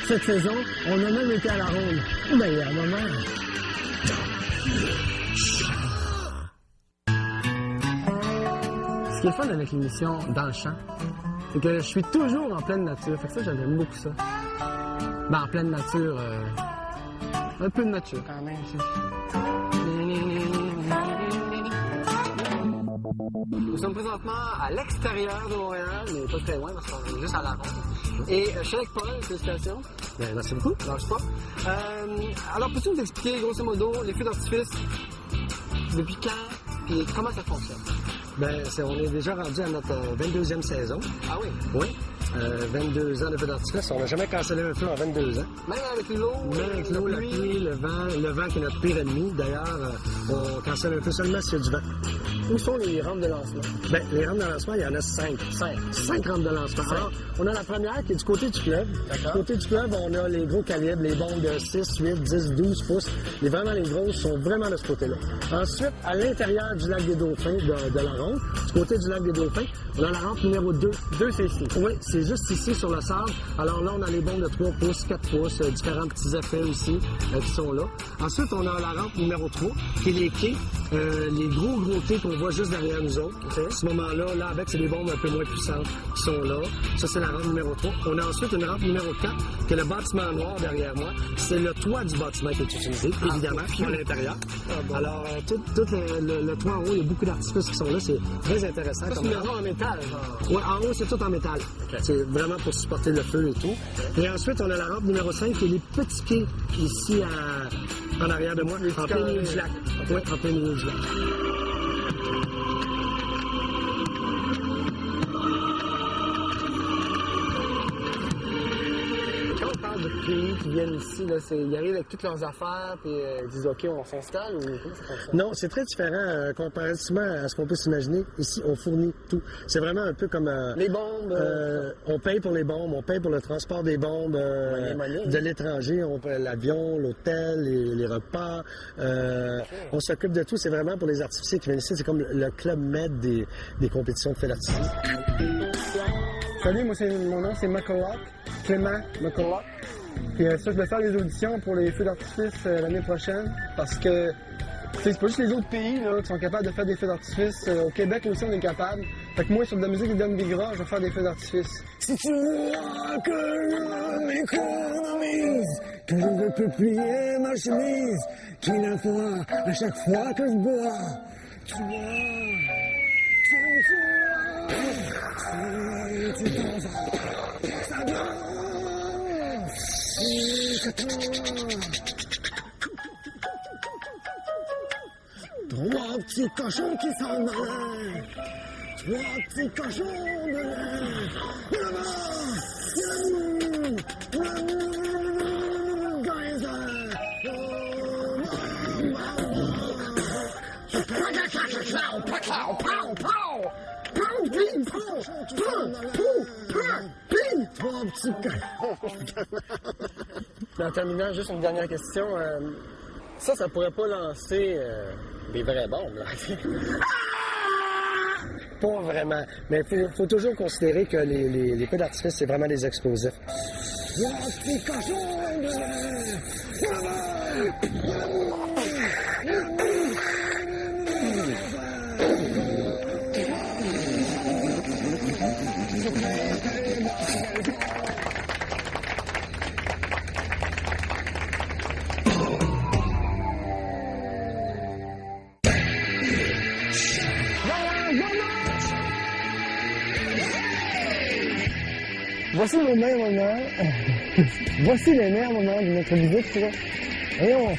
cette saison, on a même été à la ronde. Ben, il y a un moment. Ce qui est fun avec l'émission Dans le champ, c'est que je suis toujours en pleine nature. Fait que ça, j'aime beaucoup ça. Ben, en pleine nature, un peu de nature quand même. Nous sommes présentement à l'extérieur de Montréal, mais pas très loin parce qu'on est juste à la ronde. Et je suis avec Paul, félicitations. Bien, merci beaucoup. Lâche pas. Alors, peux-tu nous expliquer, grosso modo, les feux d'artifice, depuis quand et comment ça fonctionne? Ben, on est déjà rendu à notre 22e saison. Ah oui? Oui. 22 ans de feu d'artifice. On n'a jamais cancellé un feu en 22 ans. Même avec l'eau? Même avec l'eau, la pluie, le vent qui est notre pire ennemi. D'ailleurs, on cancelle un feu seulement s'il y a du vent. Où sont les rampes de lancement? Ben, les rampes de lancement, il y en a 5. 5 rampes de lancement. Alors, on a la première qui est du côté du club. Du côté du club, on a les gros calibres, les bombes de 6, 8, 10, 12 pouces. Les grosses sont vraiment de ce côté-là. Ensuite, à l'intérieur du lac des Dauphins, de la ronde, du côté du lac des Dauphins, on a la rampe numéro 2. 2, c'est ici. Oui, c'est juste ici sur le sable. Alors là, on a les bombes de 3 pouces, 4 pouces, différents petits effets aussi qui sont là. Ensuite, on a la rampe numéro 3, qui est les quais, les gros quais qu'on voit juste derrière nous autres. Okay. À ce moment-là, là, avec, c'est des bombes un peu moins puissantes qui sont là. Ça, c'est la rampe numéro 3. On a ensuite une rampe numéro 4, qui est le bâtiment noir derrière moi. C'est le toit du bâtiment qui est utilisé, évidemment, à l'intérieur. Bon. Alors, tout le toit en haut, il y a beaucoup d'artifices qui sont là. C'est très intéressant. Ça, c'est une rampe en métal, genre? Oui, en haut, c'est tout en métal. Okay. C'est vraiment pour supporter le feu et tout. Et ensuite, on a la rampe numéro 5, qui est les petits quais ici en arrière de moi, en plein milieu du lac. Okay. Oui, en plein milieu du lac. De pays qui viennent ici, là, ils arrivent avec toutes leurs affaires puis ils disent OK, on s'installe ou comment ça fonctionne? Non, c'est très différent comparativement à ce qu'on peut s'imaginer. Ici, on fournit tout. C'est vraiment un peu comme... les bombes? On paye pour les bombes, on paye pour le transport des bombes de l'étranger, on paye l'avion, l'hôtel, les repas. Okay. On s'occupe de tout. C'est vraiment pour les artificiers qui viennent ici. C'est comme le club med des compétitions de feux d'artifice. Salut, mon nom c'est McCulloch, Clément McCulloch. Puis ça, je vais faire des auditions pour les feux d'artifice l'année prochaine parce que c'est pas juste les autres pays là, qui sont capables de faire des feux d'artifice. Au Québec aussi, on est capable. Fait que moi, sur de la musique de Don Bigra, je vais faire des feux d'artifice. Si tu vois que je m'économise, que je ne peux plier ma chemise, qu'il a froid à chaque fois que je bois, tu vois, tu danses, ça trois petits cochons qui s'en allaient, trois petits cochons de l'air, En terminant, juste une dernière question. Ça pourrait pas lancer des vraies bombes, là. Pas vraiment. Mais il faut toujours considérer que les feux d'artifice, c'est vraiment des explosifs. Voici le meilleur moment. Voici le meilleur moment de notre visite. Et on